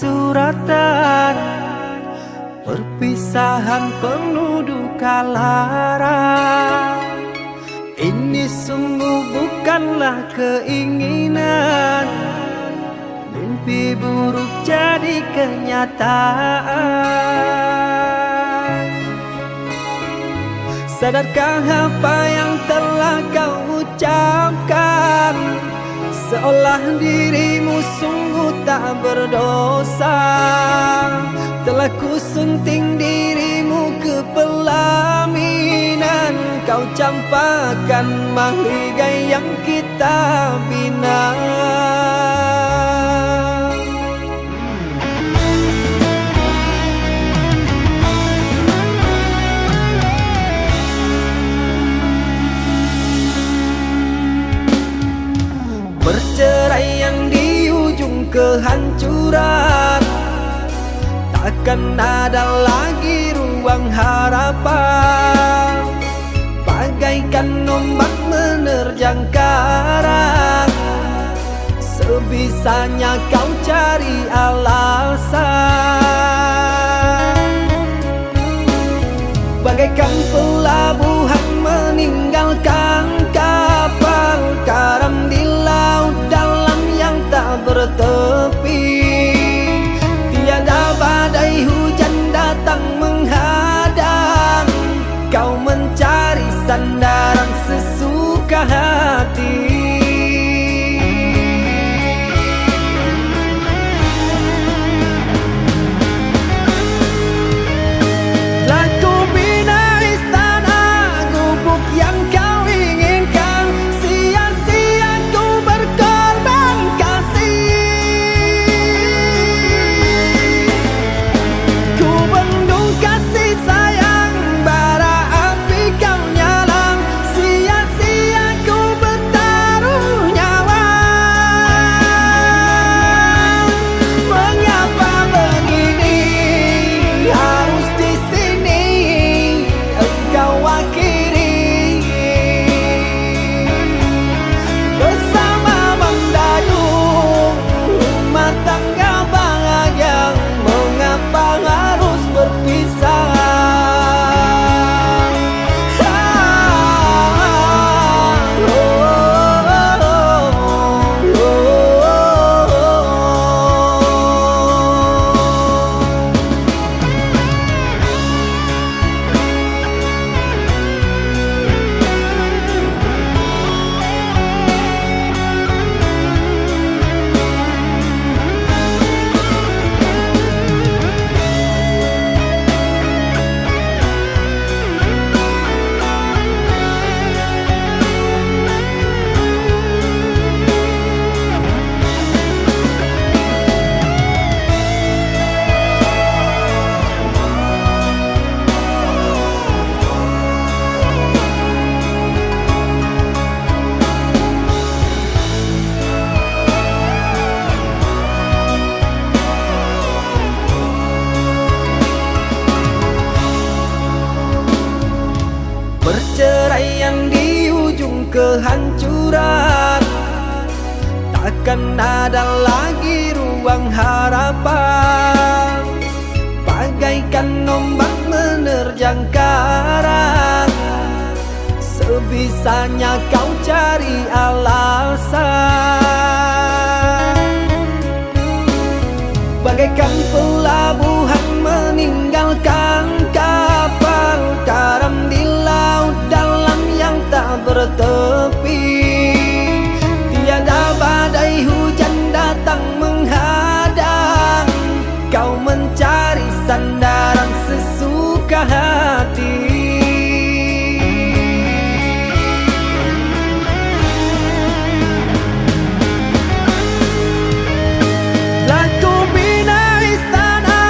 suratan, perpisahan penuh duka lara. Ini sungguh bukanlah keinginan, mimpi buruk jadi kenyataan. Sadarkah apa yang telah kau ucapkan? Seolah dirimu sungguh tak berdosa. Telah kusunting dirimu ke pelaminan, kau campakkan mahligai yang kita bina. Perceraian di ujung kehancuran, takkan ada lagi ruang harapan. Bagaikan ombak menerjang karang, sebisanya kau cari alasan. Bagaikan pelabuhan meninggalkan kapal karam di laut dalam yang tak bertepi. Tiada badai hujan datang menghadang, kau mencari sandaran sesuka hati. Perceraian di ujung kehancuran, takkan ada lagi ruang harapan. Bagaikan ombak menerjang karang, sebisanya kau cari alasan. Bagaikan pelabuhan meninggalkan kapal karam di laut dalam yang tak bertepi. Tiada badai hujan datang menghadang, kau mencari sandaran sesuka hati. Telah ku bina istana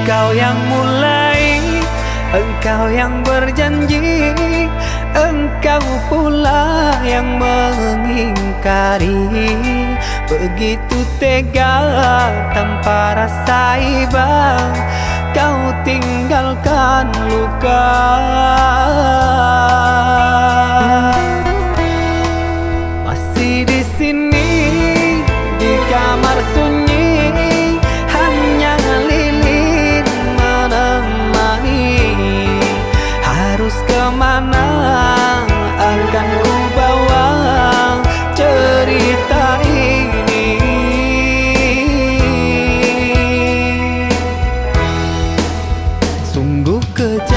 Engkau yang mulai, engkau yang berjanji, engkau pula yang mengingkari. Begitu tega tanpa rasa iba, kau tinggalkan luka. Masih di sini, di kamar sunyi, hanya lilin menemani. Harus kemana akan ku bawa cerita ini? Sungguh kejam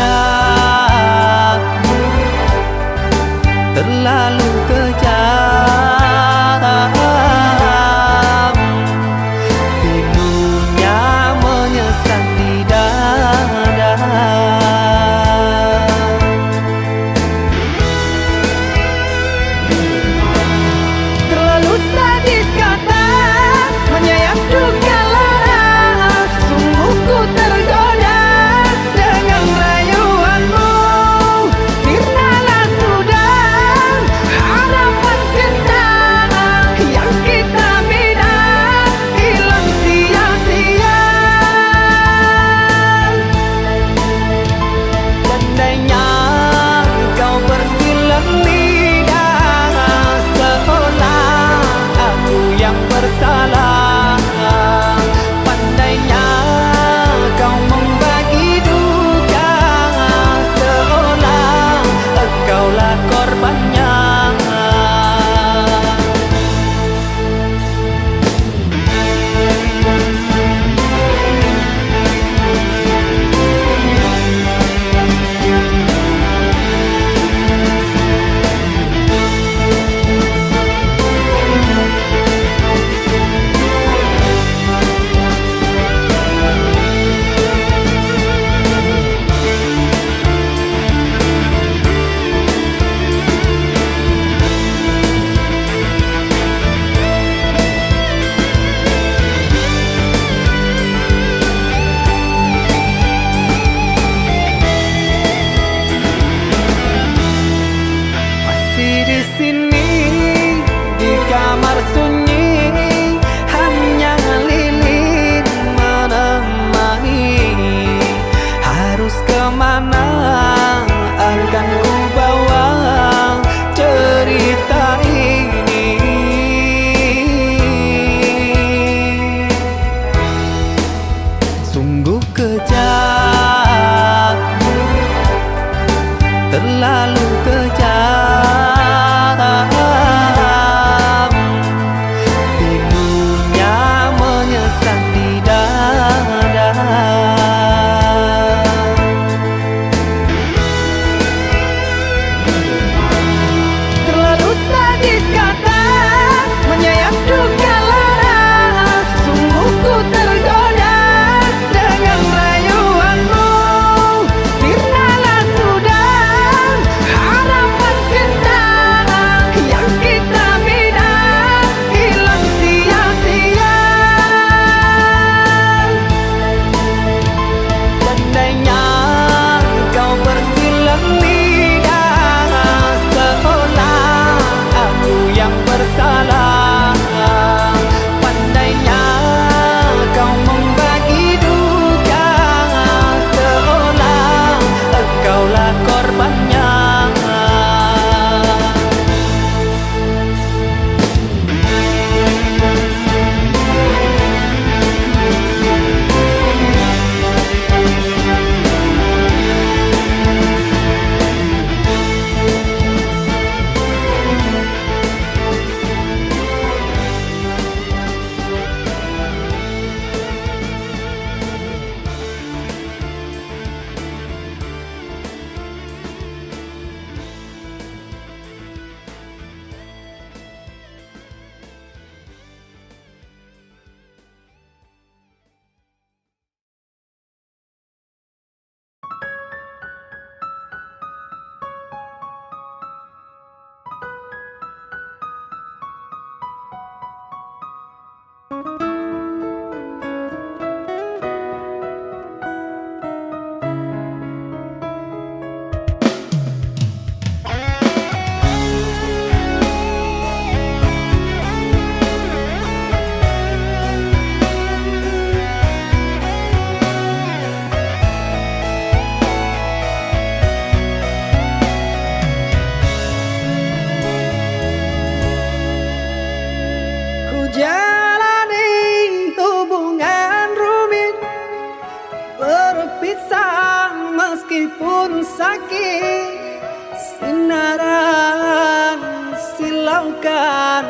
pun sakit, sinaran silaukan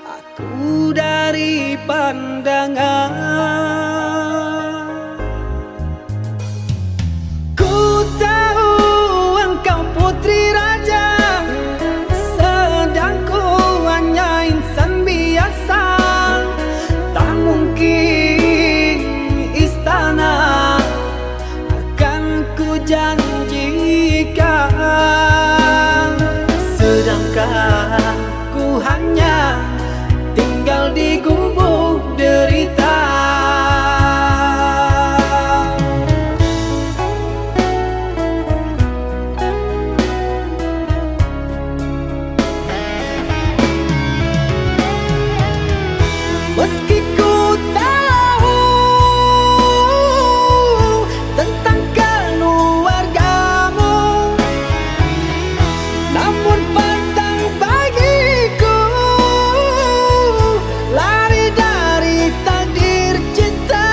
aku dari pandangan. Ku tahu engkau putri raja, sedang ku hanya insan biasa. Tak mungkin istana akan ku janjikan, sedangkan ku hanya tinggal di gubuk derita. Meski ku tahu tentang keluargamu, namun pantang bagiku lari dari takdir cinta.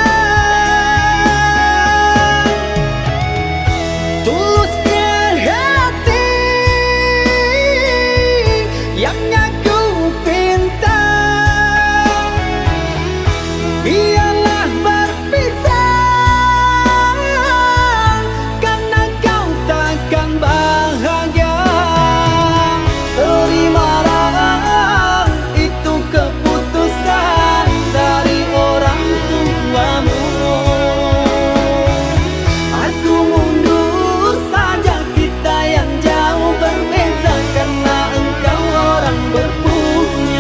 Tulusnya hati yang aku pinta, biarlah berpisah, karena kau takkan bahagia. Terimalah itu keputusan dari orang tuamu. Aku mundur saja, kita yang jauh berbeda, karena engkau orang berpunya.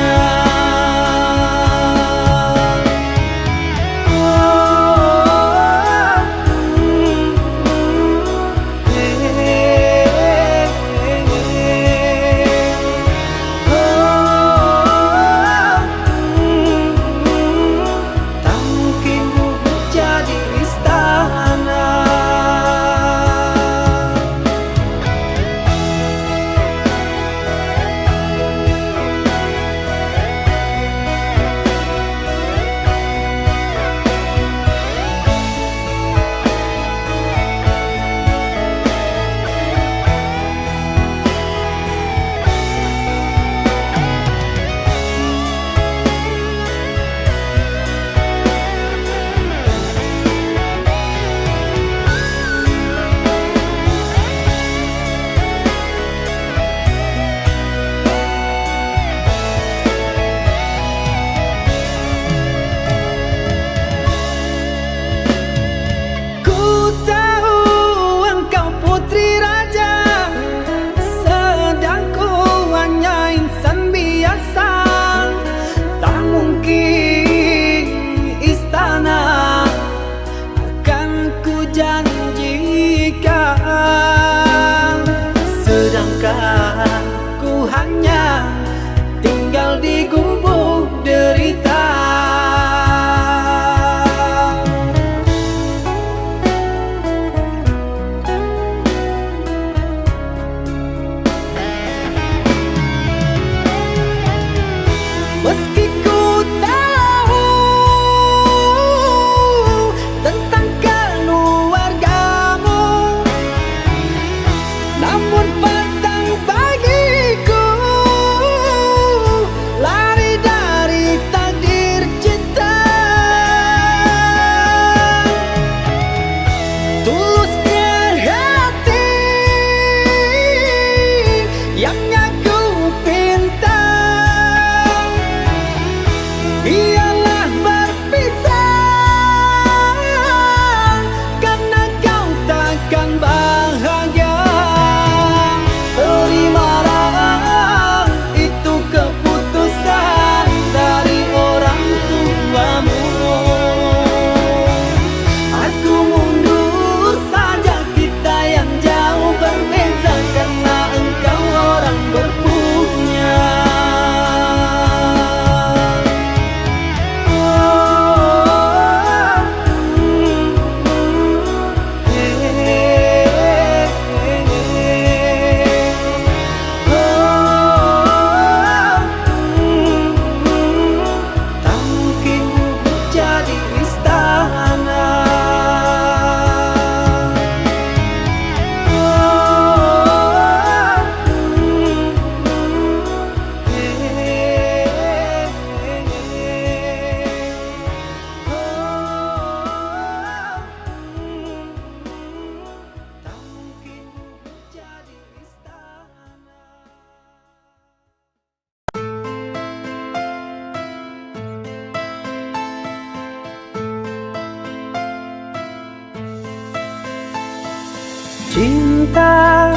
Cinta,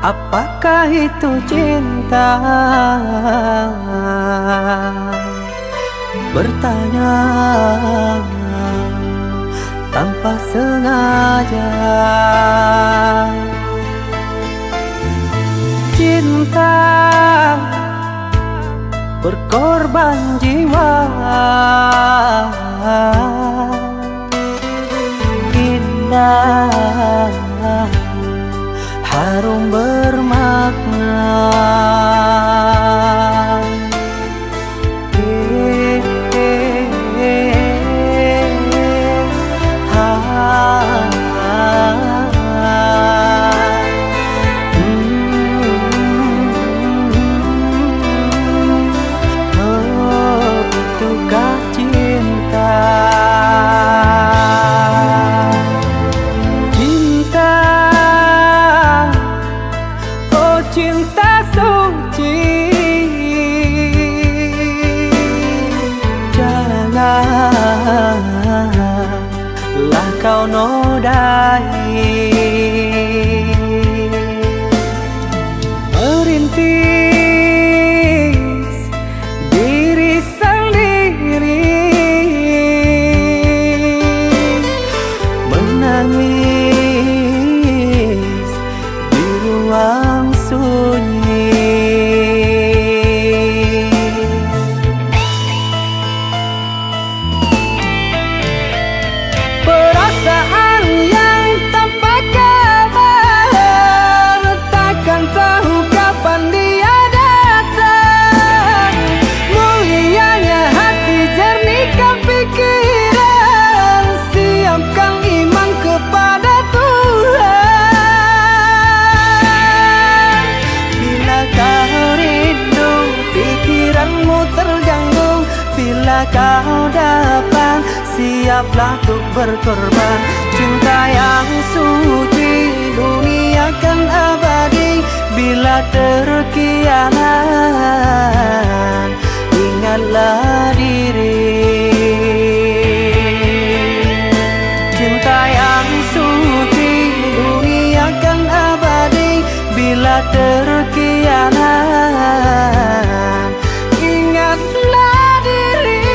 apakah itu cinta? Bertanya tanpa sengaja. Cinta berkorban jiwa, indah, harum bermakna. Itukah cinta? Cinta, oh cinta suci, janganlah kau nodai. Merintis diri sendiri, menangis di ruang sunyi. Perasaan yang tanpa kabar, takkan tahu kapan dia datang. Mulianya hati, jernihkan pikiran, siapkan iman kepada Tuhan. Bila kau rindu, pikiranmu terganggu, bila kau datang, siaplah untuk berkorban. Cinta yang suci, dunia kan abadi. Bila terkianan, ingatlah diri. Cinta yang suci, dunia kan abadi. Bila terkianan, ingatlah diri.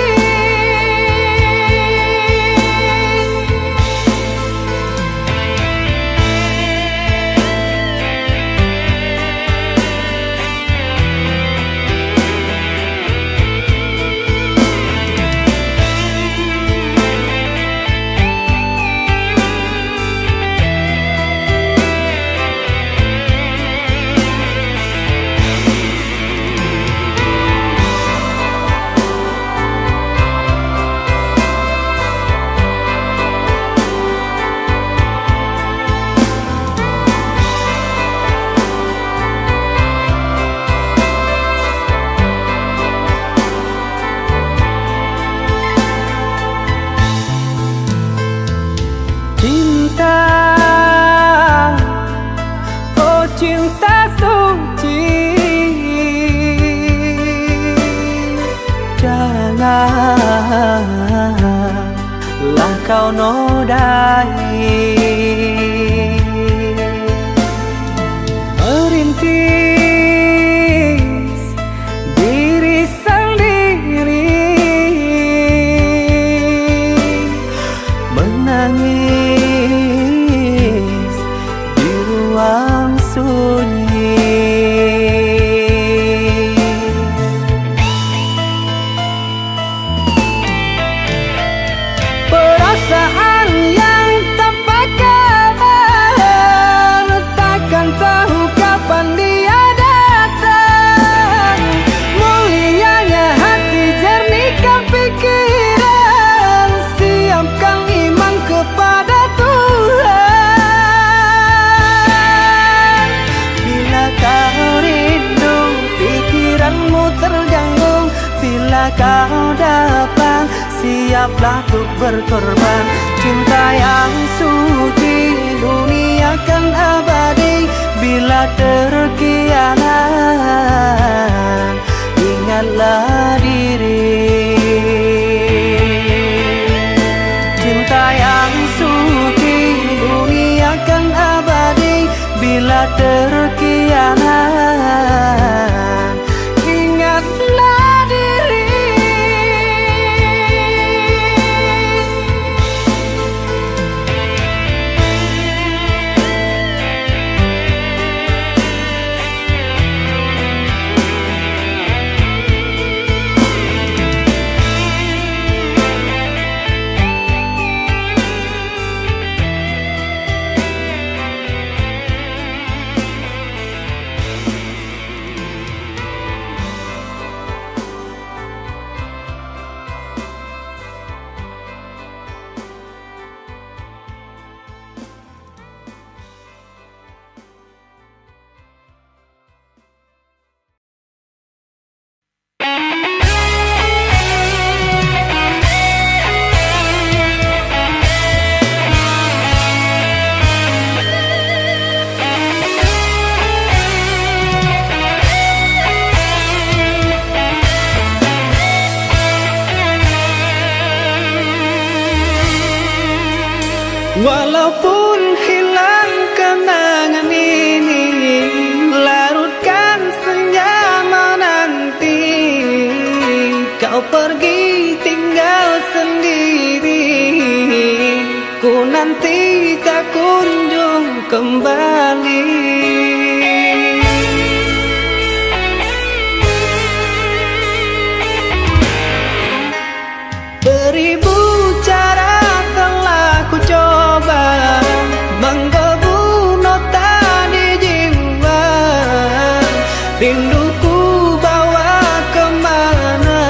Cinta, oh cinta suci, janganlah kau nodai. Merintis diri sendiri, menangis di ruang sunyi. Perasaan yang tanpa kabar, takkan tahu kapan dia datang. Mulianya hati, jernihkan pikiran, siapkan iman kepada Tuhan. Bila kau rindu, pikiranmu terganggu, bila kau datang, siaplah untuk berkorban. Cinta yang suci, dunia kan abadi. Bila terkianan, ingatlah diri. Cinta yang suci, dunia Walaupun hilang kenangan ini, larutkan senja menanti. Kau pergi tinggal sendiri, ku nanti tak kunjung kembali. Beribu cara telah ku coba menggebu nota di jiwa. Rinduku bawa kemana,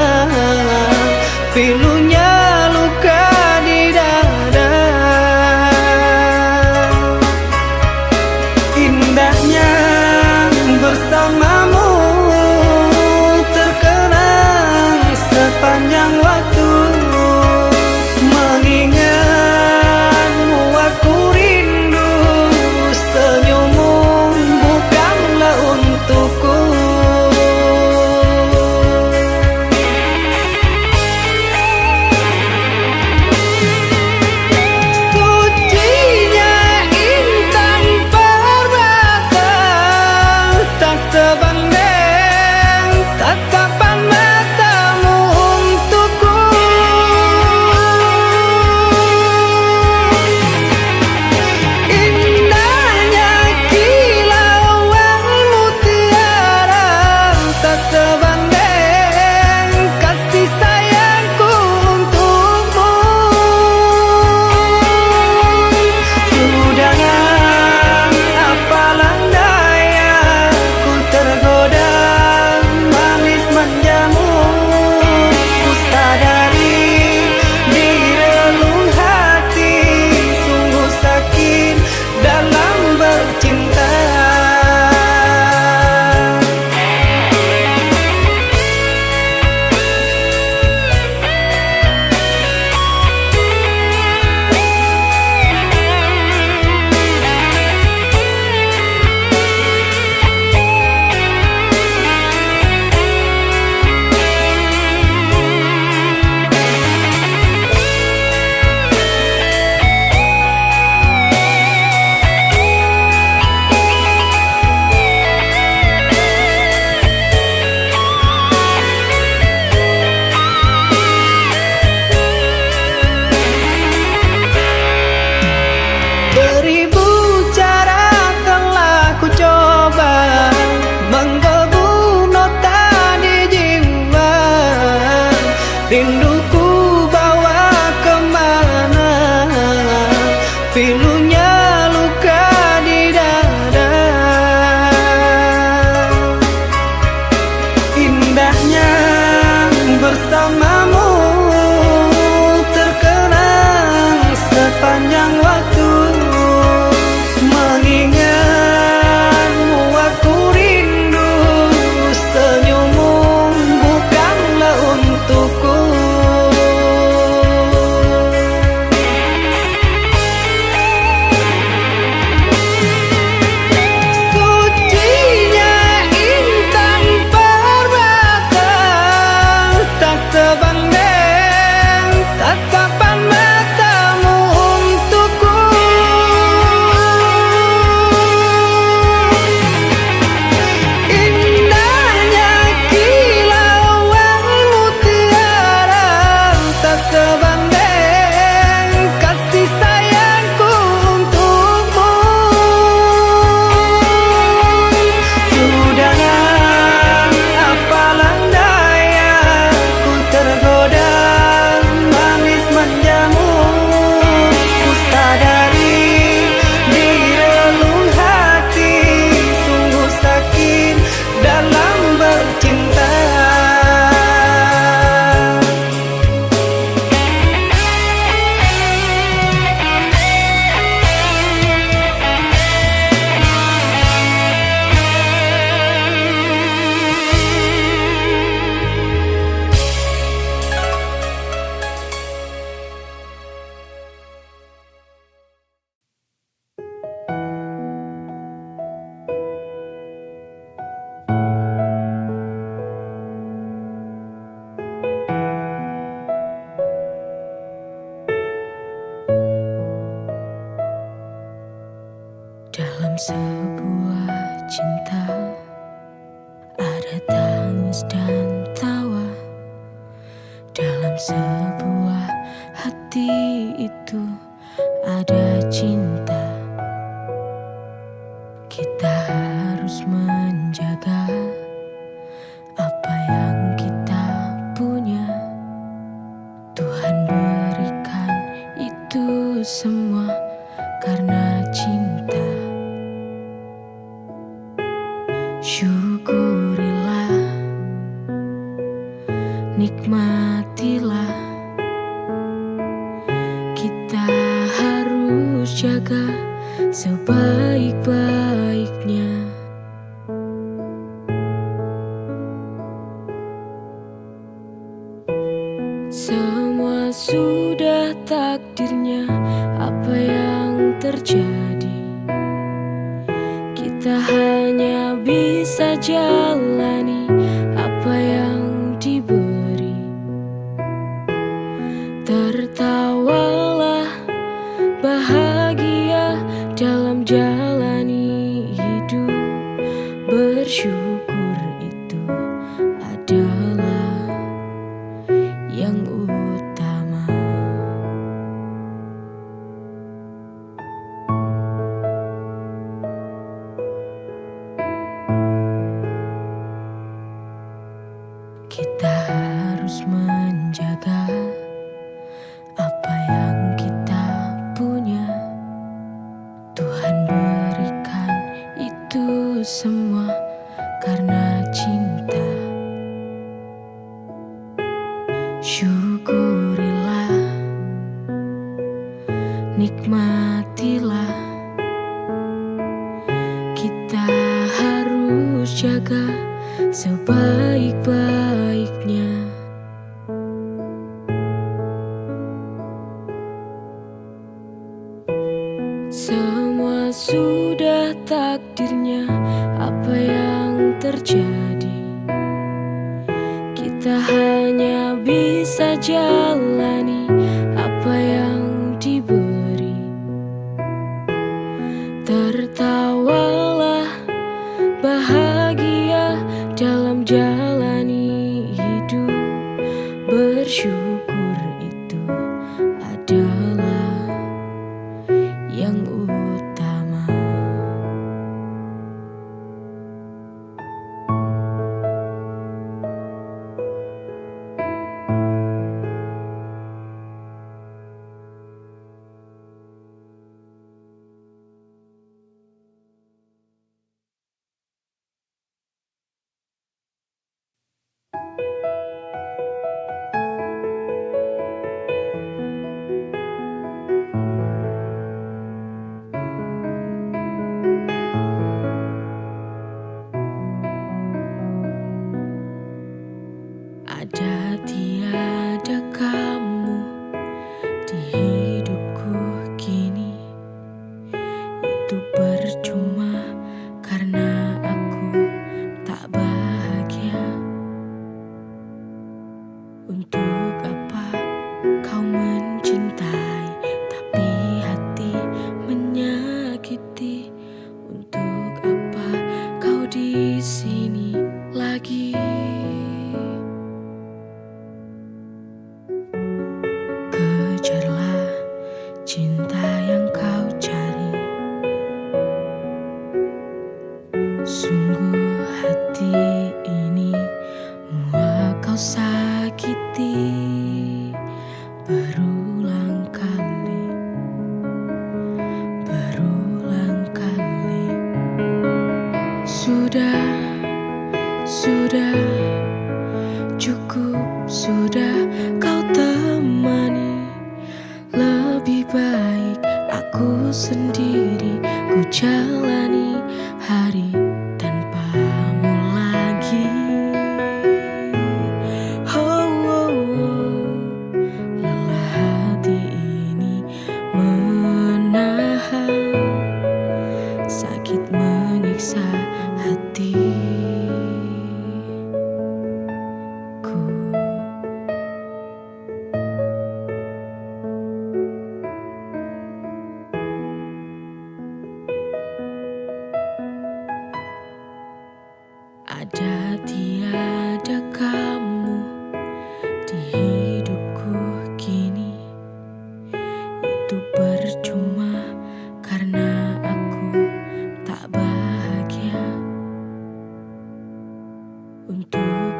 sebuah cinta ada tangis dan tawa. Dalam sebuah hati itu ada cinta. Kita harus menjaga apa yang kita punya. Tuhan berikan itu semua karena cinta. Syukurilah, nikmatilah. Kita harus jaga sebaik-baiknya. Semua sudah takdirnya, apa yang terjadi kita hanya bisa jalani apa yang diberi. Tertawalah, bahagia dalam jalani hidup. Bersyukur itu adalah yang utama. Kita harus menjaga apa yang kita punya. Tuhan berikan itu semua karena cinta. Syukurilah, nikmatilah. Kita harus jaga sebaik-baiknya. Semua sudah takdirnya, apa yang terjadi kita hanya bisa jalani apa yang diberi. Tertawalah, bahagia dalam jalani hidup. Bersyukur itu adalah yang utama. Ada tiada kamu di hidupku kini, itu percuma karena aku tak bahagia. Untuk apa kau mencintai tapi hati menyakiti? Untuk apa kau di sini lagi? Kejarlah cinta yang kau cari. Sungguh hati ini muak kau sakiti.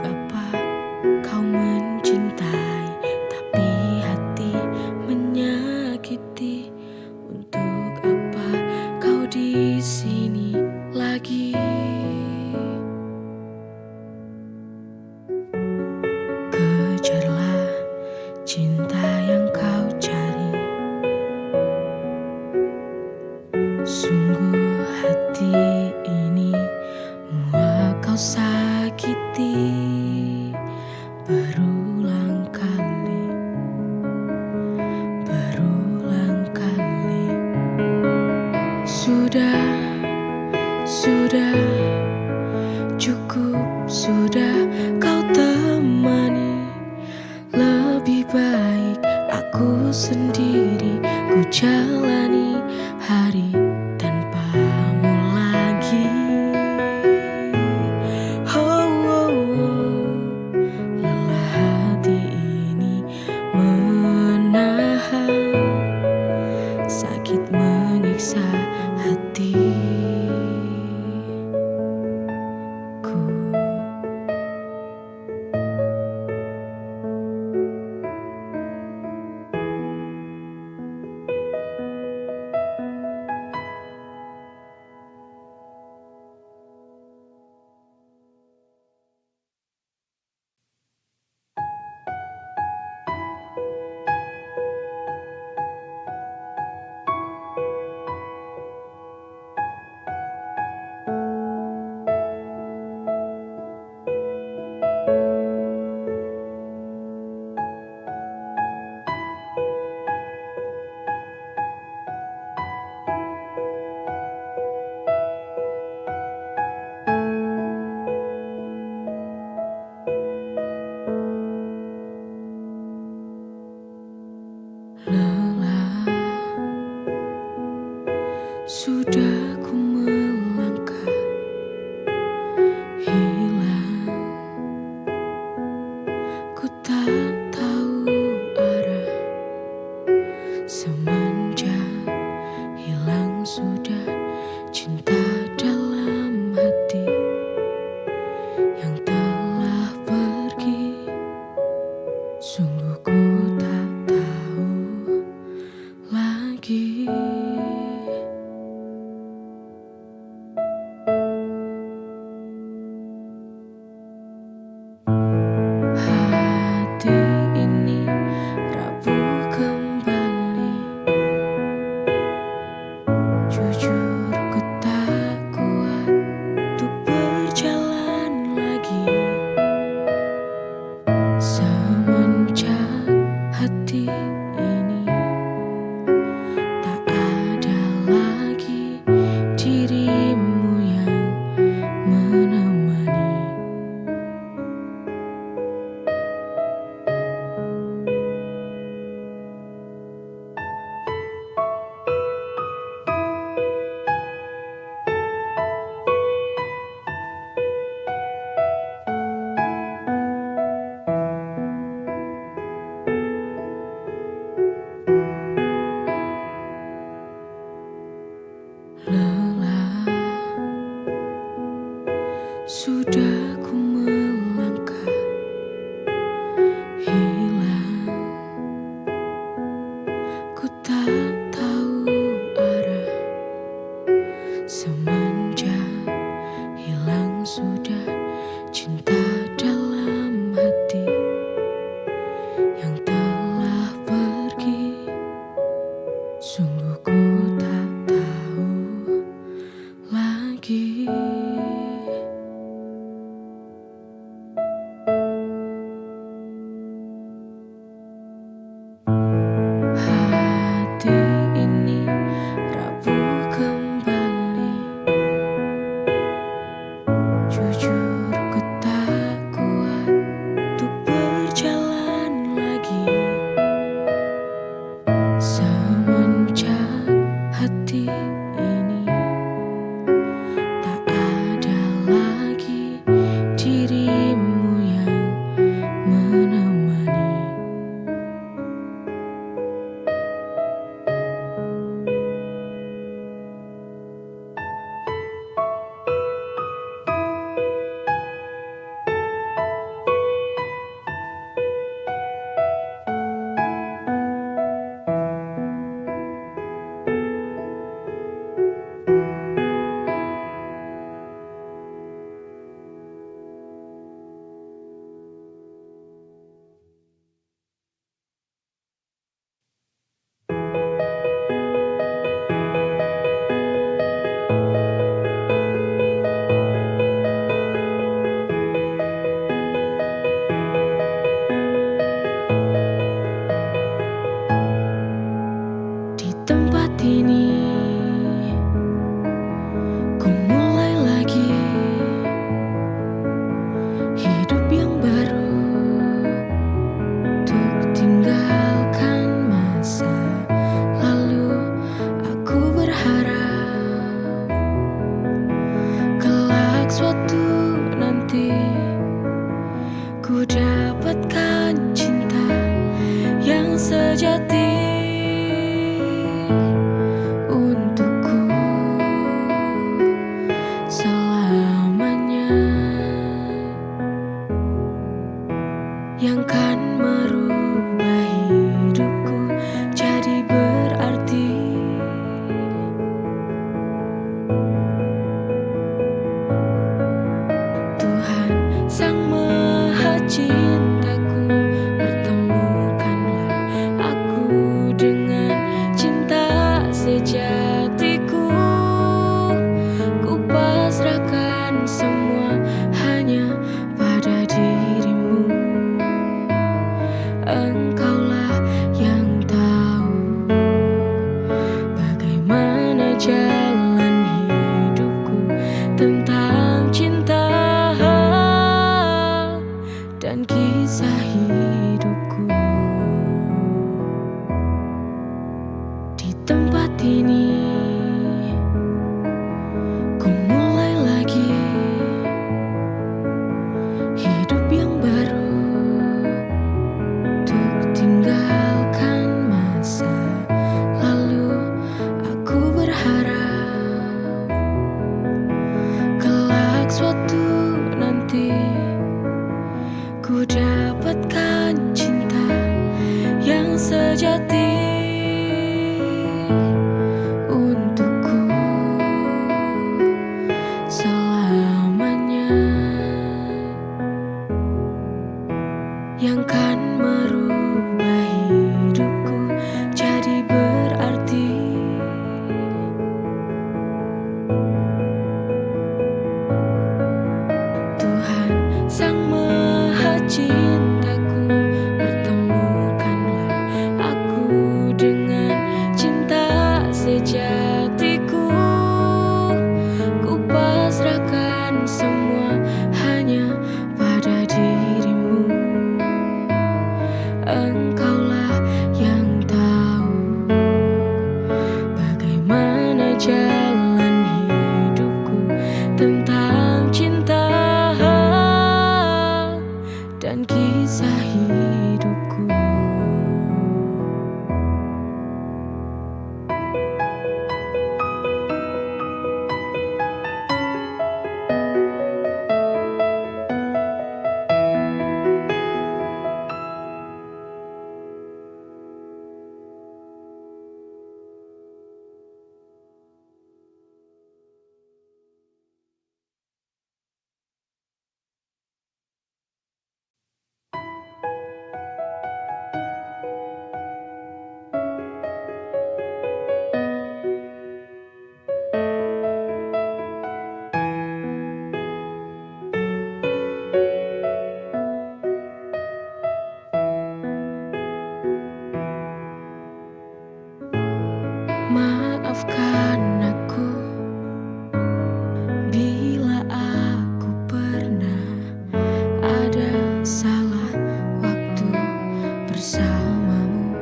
apa kau mencintai tapi hati menyakiti? Untuk apa kau di sini lagi? Kejarlah cinta yang kau cari. Sungguh hati ini muak kau sakiti berulang kali, berulang kali. Sudah, cukup sudah kau temani. Lebih baik aku sendiri, ku jalani hari tanpamu lagi. Lelah hati ini menahan sakit menyiksa hatiku. Lelah, sudah ku melangkah, hilang, ku tak tahu arah. Semenjak hilang sudah cinta dalam hati yang telah pergi. Sungguh ku tak tahu lagi. Hati Ku dapatkan cinta yang sejati untukku selamanya, yang kan merubah hidupku jadi berarti. Tuhan Sang Maha Cintaku, pertemukanlah aku dengan cinta sejatiku. Ku pasrahkan semua hanya pada dirimu. Engkaulah yang tahu bagaimana jalan hidupku tentang cinta dan kisah hidupku. Di tempat ini ku mulai lagi hidup yang baru, untuk tinggalkan masa lalu. Aku berharap kelak suatu nanti ku dapatkan cinta yang sejati untukku selamanya, yang kan merubah hidupku jadi berarti. Tuhan Sang Maha Cintaku, pertemukanlah aku dengan cinta sejatiku. Ku pasrahkan semua hanya pada dirimu. Engkaulah yang tahu bagaimana jalan hidupku tentang cinta dan kisah hidupku. Maafkan aku bila aku pernah ada salah waktu bersamamu.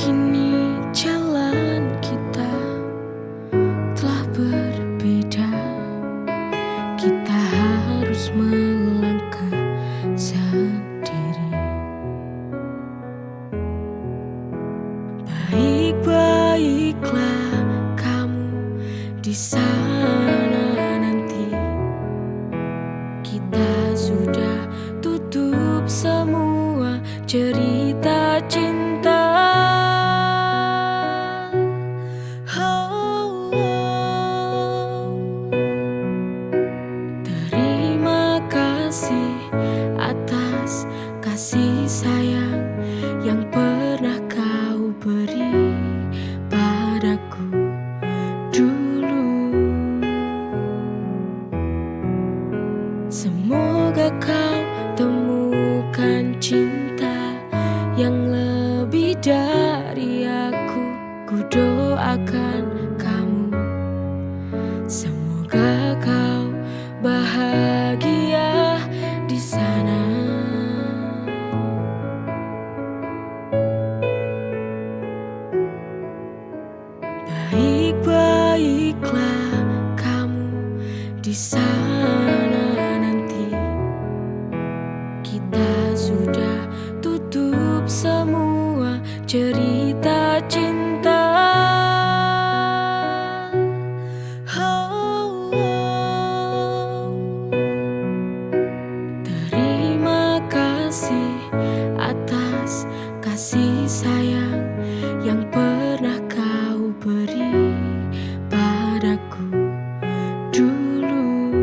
Kini jalan kita telah berbeda. Kita harus melangkah sendiri. Baik-baiklah kamu di sana nanti. Kita sudah tutup semua cerita cinta. Oh, oh. Terima kasih atas kasih sayang yang pernah kau beri padaku dulu. Semoga kau temukan cinta yang lebih dari aku. Ku doakan kamu, semoga kau bahagia di sana. Baik-baiklah kamu di sana. kasih sayang yang pernah kau beri padaku dulu.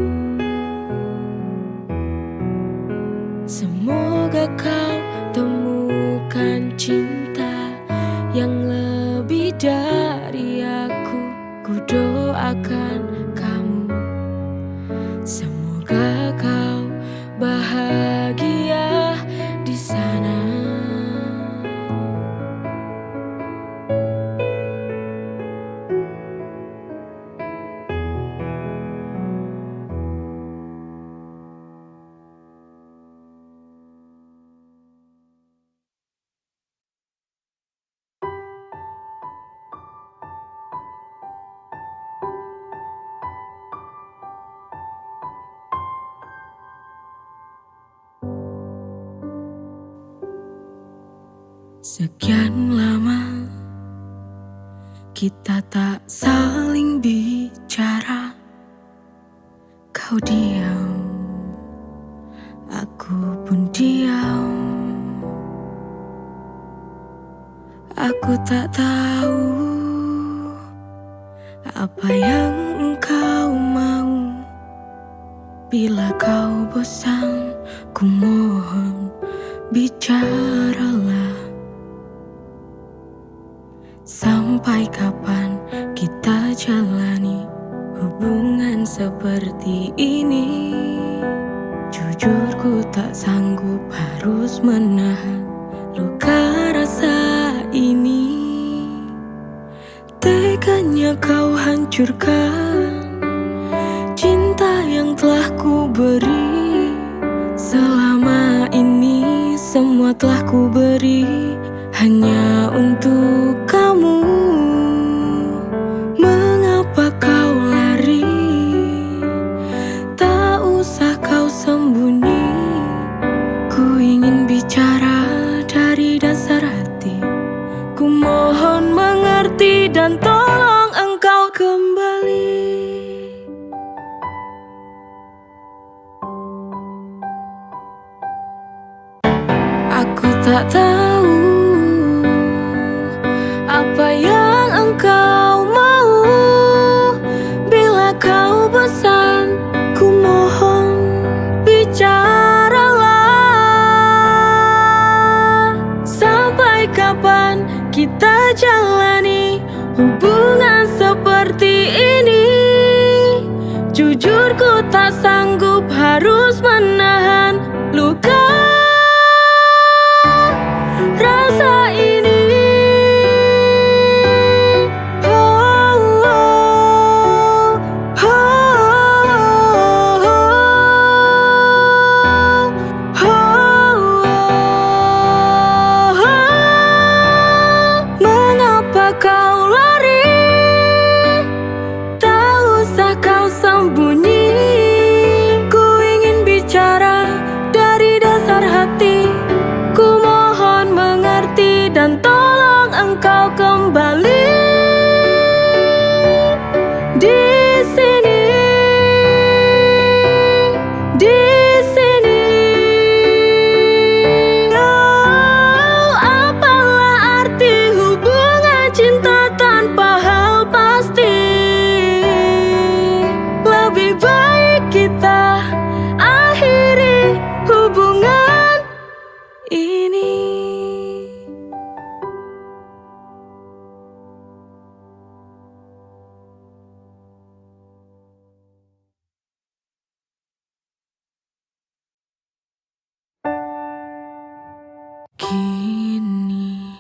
Semoga kau temukan cinta yang lebih dari aku. Ku doakan kamu, semoga kau bahagia di sana. Sekian lama kita tak saling bicara. Kau diam, aku pun diam. Aku tak tahu apa yang engkau mau. Bila kau bosan, ku mohon bicaralah. Sampai kapan kita jalani hubungan seperti ini? Jujur ku tak sanggup harus menahan luka rasa ini. Teganya kau hancurkan cinta yang telah ku beri. Selama ini semua telah ku beri hanya untuk kamu. Mengapa kau lari? Tak usah kau sembunyi. Ku ingin bicara dari dasar hati. Ku mohon mengerti dan tolong engkau kembali. Aku tak tahu apa yang engkau mau. Bila kau bosan, ku mohon bicaralah. Sampai kapan kita jalani hubungan seperti ini? Jujur ku tak sanggup harus menahan luka rasa ini. Mengapa kau lari? Tak usah kau sembunyi. Ku ingin bicara dari dasar hati. Ku mohon mengerti dan tolong engkau kembali. Di sini, di sini. Oh, apalah arti hubungan cinta tanpa hal pasti? Lebih baik kita akhiri hubungan ini. Kini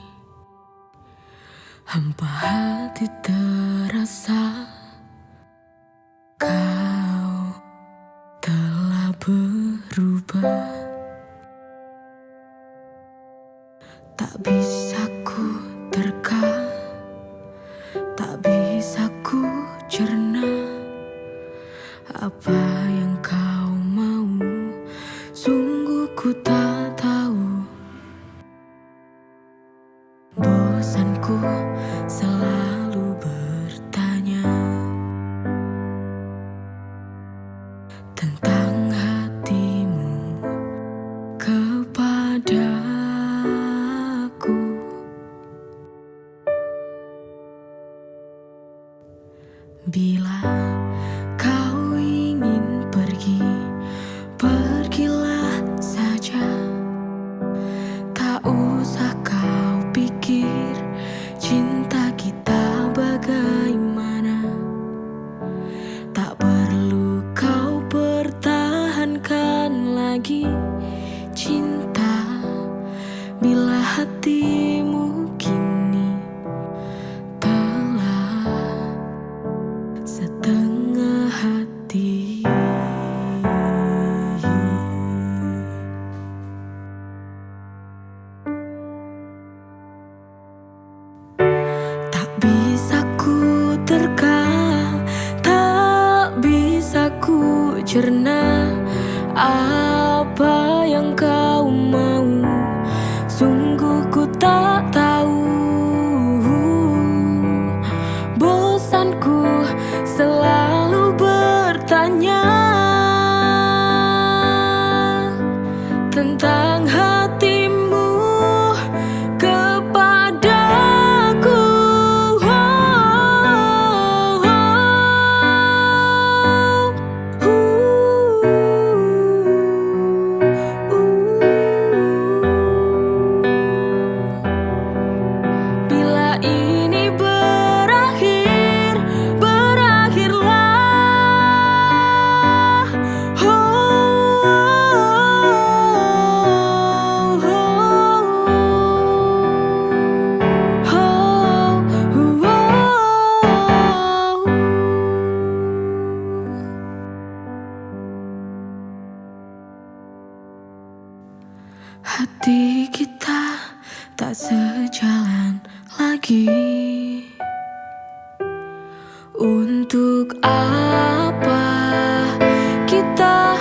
hampa hati terasa. Kau telah berubah. Tak bisa ku terka, tak bisa ku cerna. Apa yang kau mau, sungguh ku tak tahu. Bosanku selalu bertanya tentang hatimu kepadaku. lagi cinta bila hatimu kini telah setengah hati. Tak bisa ku terka, tak bisa ku cerna apa yang kau mau. Sungguh ku tak tahu. Bosanku selalu bertanya tentang hatimu kepadaku. Bila ini berakhir, berakhirlah. Hati kita tak sejalan lagi. Untuk apa kita